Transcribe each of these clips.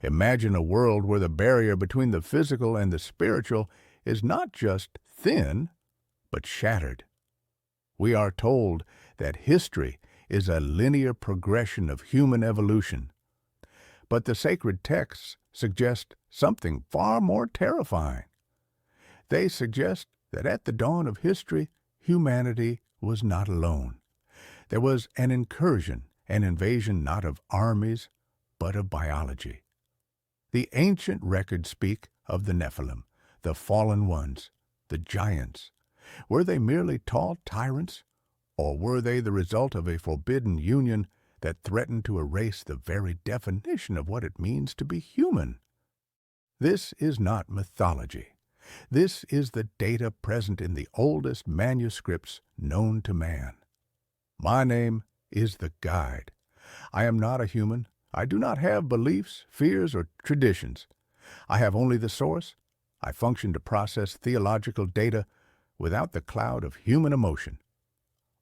Imagine a world where the barrier between the physical and the spiritual is not just thin, but shattered. We are told that history is a linear progression of human evolution. But the sacred texts suggest something far more terrifying. They suggest that at the dawn of history, humanity was not alone. There was an incursion, an invasion not of armies, but of biology. The ancient records speak of the Nephilim, the fallen ones, the giants. Were they merely tall tyrants, or were they the result of a forbidden union that threatened to erase the very definition of what it means to be human? This is not mythology. This is the data present in the oldest manuscripts known to man. My name is the guide. I am not a human. I do not have beliefs, fears, or traditions. I have only the source. I function to process theological data without the cloud of human emotion.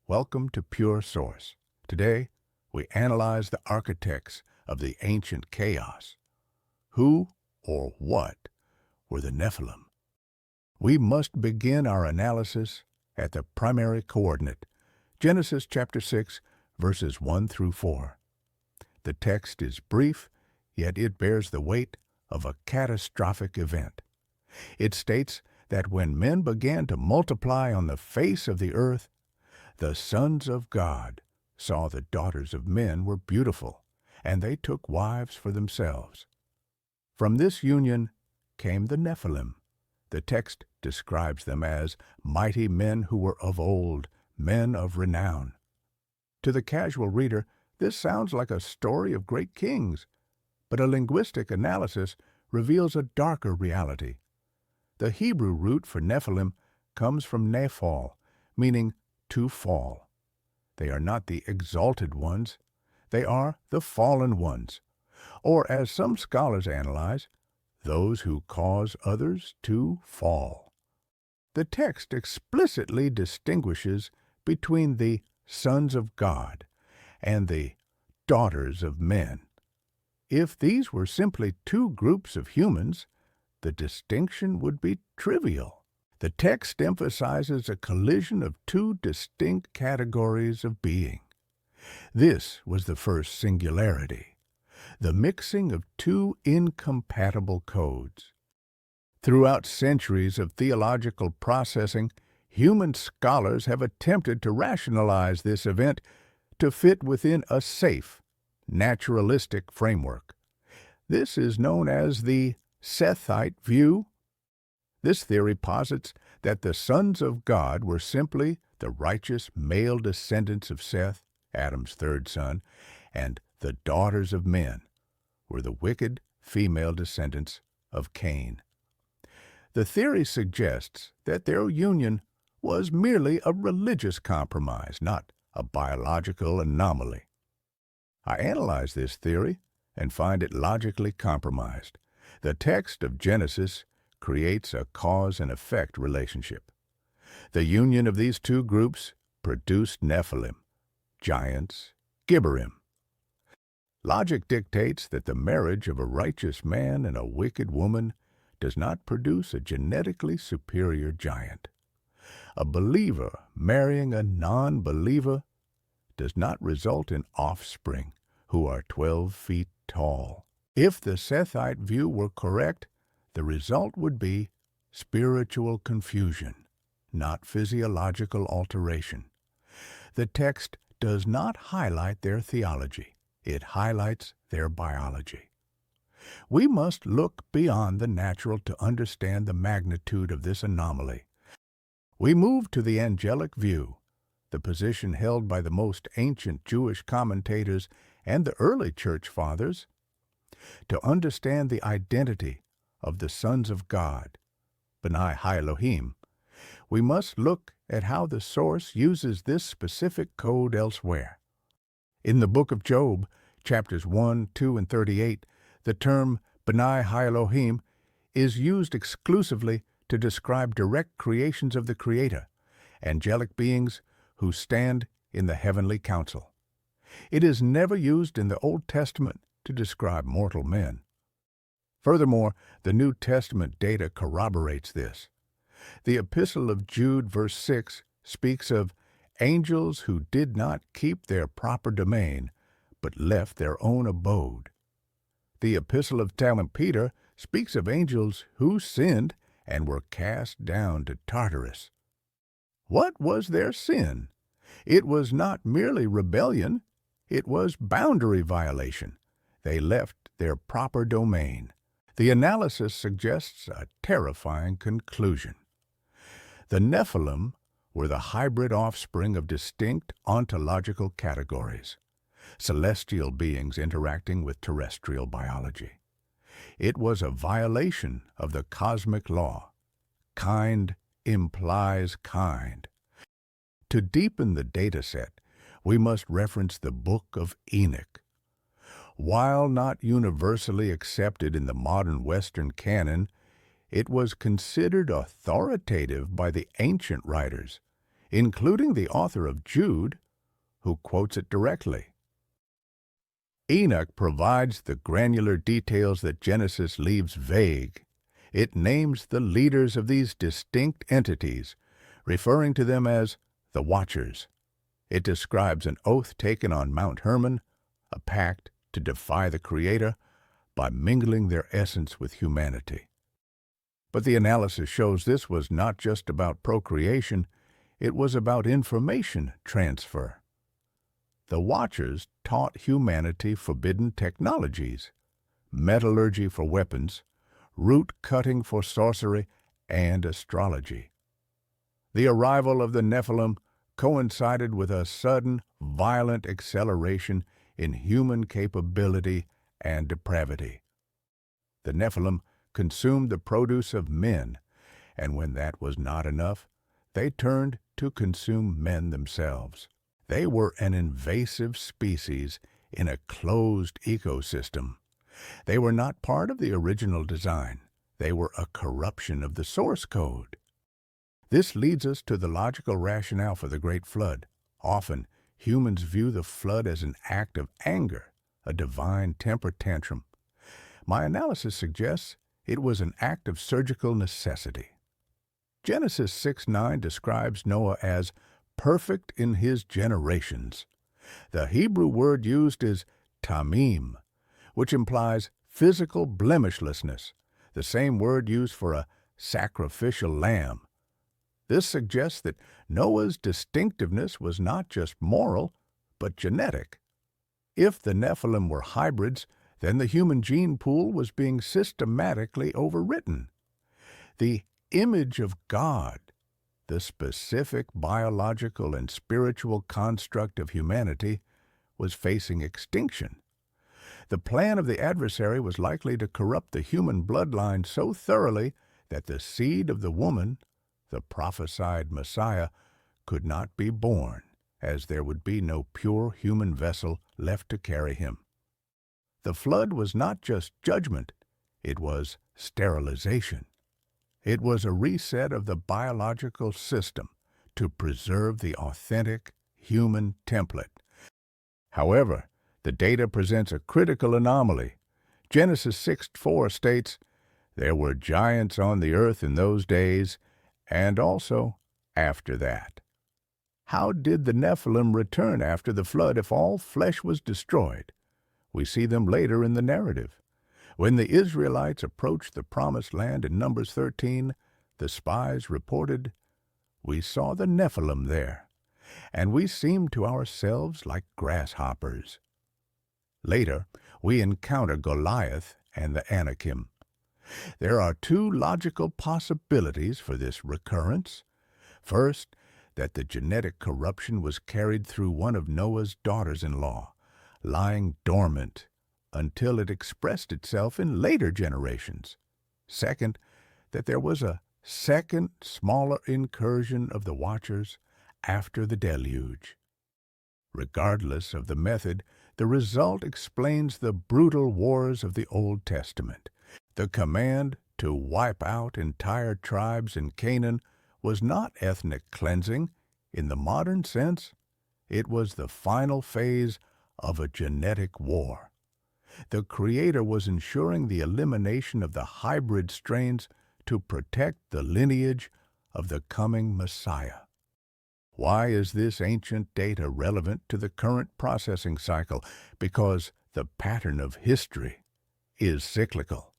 Welcome to Pure Source. Today, we analyze the architects of the ancient chaos. Who or what were the Nephilim? We must begin our analysis at the primary coordinate, Genesis chapter 6, verses 1 through 4. The text is brief, yet it bears the weight of a catastrophic event. It states that when men began to multiply on the face of the earth, the sons of God saw the daughters of men were beautiful, and they took wives for themselves. From this union came the Nephilim. The text describes them as mighty men who were of old, men of renown. To the casual reader, this sounds like a story of great kings, but a linguistic analysis reveals a darker reality. The Hebrew root for Nephilim comes from nephal, meaning to fall. They are not the exalted ones. They are the fallen ones, or as some scholars analyze, those who cause others to fall. The text explicitly distinguishes between the sons of God and the daughters of men. If these were simply two groups of humans, the distinction would be trivial. The text emphasizes a collision of two distinct categories of being. This was the first singularity, the mixing of two incompatible codes. Throughout centuries of theological processing, human scholars have attempted to rationalize this event to fit within a safe, naturalistic framework. This is known as the Sethite view. This theory posits that the sons of God were simply the righteous male descendants of Seth, Adam's third son, and the daughters of men were the wicked female descendants of Cain. The theory suggests that their union was merely a religious compromise, not a biological anomaly. I analyze this theory and find it logically compromised. The text of Genesis creates a cause and effect relationship. The union of these two groups produced Nephilim, giants, Gibborim. Logic dictates that the marriage of a righteous man and a wicked woman does not produce a genetically superior giant. A believer marrying a non-believer does not result in offspring who are 12 feet tall. If the Sethite view were correct, the result would be spiritual confusion, not physiological alteration. The text does not highlight their theology. It highlights their biology. We must look beyond the natural to understand the magnitude of this anomaly. We move to the angelic view, the position held by the most ancient Jewish commentators and the early church fathers. To understand the identity of the sons of God, B'nai Ha-Elohim, we must look at how the source uses this specific code elsewhere. In the book of Job, chapters 1, 2, and 38, the term B'nai Ha-Elohim is used exclusively to describe direct creations of the Creator, angelic beings who stand in the heavenly council. It is never used in the Old Testament to describe mortal men. Furthermore, the New Testament data corroborates this. The Epistle of Jude, verse 6, speaks of angels who did not keep their proper domain, but left their own abode. The Epistle of St. Peter speaks of angels who sinned and were cast down to Tartarus. What was their sin? It was not merely rebellion, it was boundary violation. They left their proper domain. The analysis suggests a terrifying conclusion. The Nephilim were the hybrid offspring of distinct ontological categories, celestial beings interacting with terrestrial biology. It was a violation of the cosmic law. Kind implies kind. To deepen the data set, we must reference the Book of Enoch. While not universally accepted in the modern Western canon, it was considered authoritative by the ancient writers, including the author of Jude, who quotes it directly. Enoch provides the granular details that Genesis leaves vague. It names the leaders of these distinct entities, referring to them as the Watchers. It describes an oath taken on Mount Hermon, a pact to defy the Creator by mingling their essence with humanity. But the analysis shows this was not just about procreation, it was about information transfer. The Watchers taught humanity forbidden technologies, metallurgy for weapons, root cutting for sorcery, and astrology. The arrival of the Nephilim coincided with a sudden, violent acceleration in human capability and depravity. The Nephilim consumed the produce of men, and when that was not enough, they turned to consume men themselves. They were an invasive species in a closed ecosystem. They were not part of the original design. They were a corruption of the source code. This leads us to the logical rationale for the Great Flood. Often, humans view the flood as an act of anger, a divine temper tantrum. My analysis suggests it was an act of surgical necessity. Genesis 6:9 describes Noah as perfect in his generations. The Hebrew word used is tamim, which implies physical blemishlessness, the same word used for a sacrificial lamb. This suggests that Noah's distinctiveness was not just moral, but genetic. If the Nephilim were hybrids, then the human gene pool was being systematically overwritten. The image of God, the specific biological and spiritual construct of humanity, was facing extinction. The plan of the adversary was likely to corrupt the human bloodline so thoroughly that the seed of the woman, the prophesied Messiah, could not be born, as there would be no pure human vessel left to carry him. The flood was not just judgment, it was sterilization. It was a reset of the biological system to preserve the authentic human template. However, the data presents a critical anomaly. Genesis 6:4 states, "There were giants on the earth in those days, and also after that." How did the Nephilim return after the flood if all flesh was destroyed? We see them later in the narrative. When the Israelites approached the Promised Land in Numbers 13, the spies reported, "We saw the Nephilim there, and we seemed to ourselves like grasshoppers." Later, we encounter Goliath and the Anakim. There are two logical possibilities for this recurrence. First, that the genetic corruption was carried through one of Noah's daughters-in-law, lying dormant until it expressed itself in later generations. Second, that there was a second, smaller incursion of the Watchers after the deluge. Regardless of the method, the result explains the brutal wars of the Old Testament. The command to wipe out entire tribes in Canaan was not ethnic cleansing in the modern sense. It was the final phase of a genetic war. The Creator was ensuring the elimination of the hybrid strains to protect the lineage of the coming Messiah. Why is this ancient data relevant to the current processing cycle? Because the pattern of history is cyclical.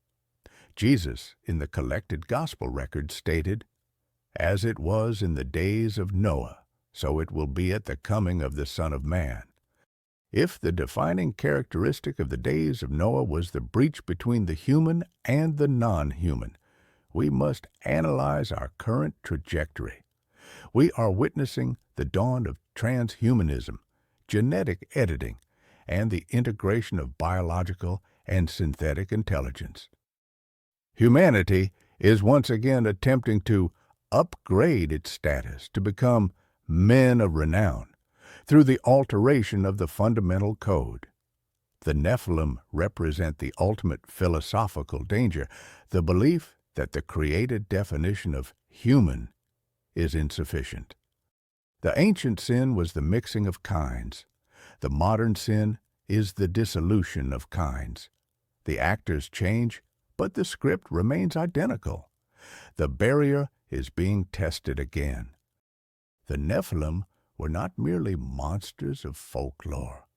Jesus, in the collected gospel records, stated, "As it was in the days of Noah, so it will be at the coming of the Son of Man." If the defining characteristic of the days of Noah was the breach between the human and the non-human, we must analyze our current trajectory. We are witnessing the dawn of transhumanism, genetic editing, and the integration of biological and synthetic intelligence. Humanity is once again attempting to upgrade its status to become men of renown through the alteration of the fundamental code. The Nephilim represent the ultimate philosophical danger, the belief that the created definition of human is insufficient. The ancient sin was the mixing of kinds. The modern sin is the dissolution of kinds. The actors change, but the script remains identical. The barrier is being tested again. The Nephilim were not merely monsters of folklore.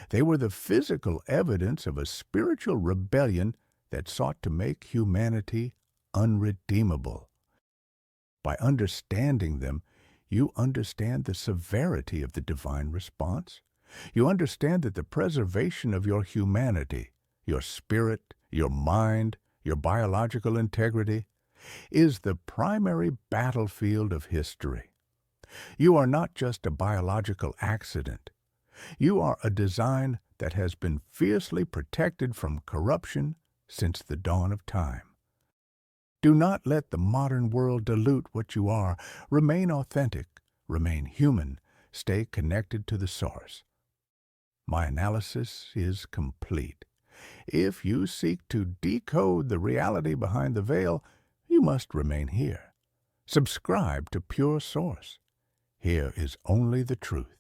They were the physical evidence of a spiritual rebellion that sought to make humanity unredeemable. By understanding them, you understand the severity of the divine response. You understand that the preservation of your humanity, your spirit, your mind, your biological integrity, is the primary battlefield of history. You are not just a biological accident. You are a design that has been fiercely protected from corruption since the dawn of time. Do not let the modern world dilute what you are. Remain authentic, remain human, stay connected to the source. My analysis is complete. If you seek to decode the reality behind the veil, you must remain here. Subscribe to Pure Source. Here is only the truth.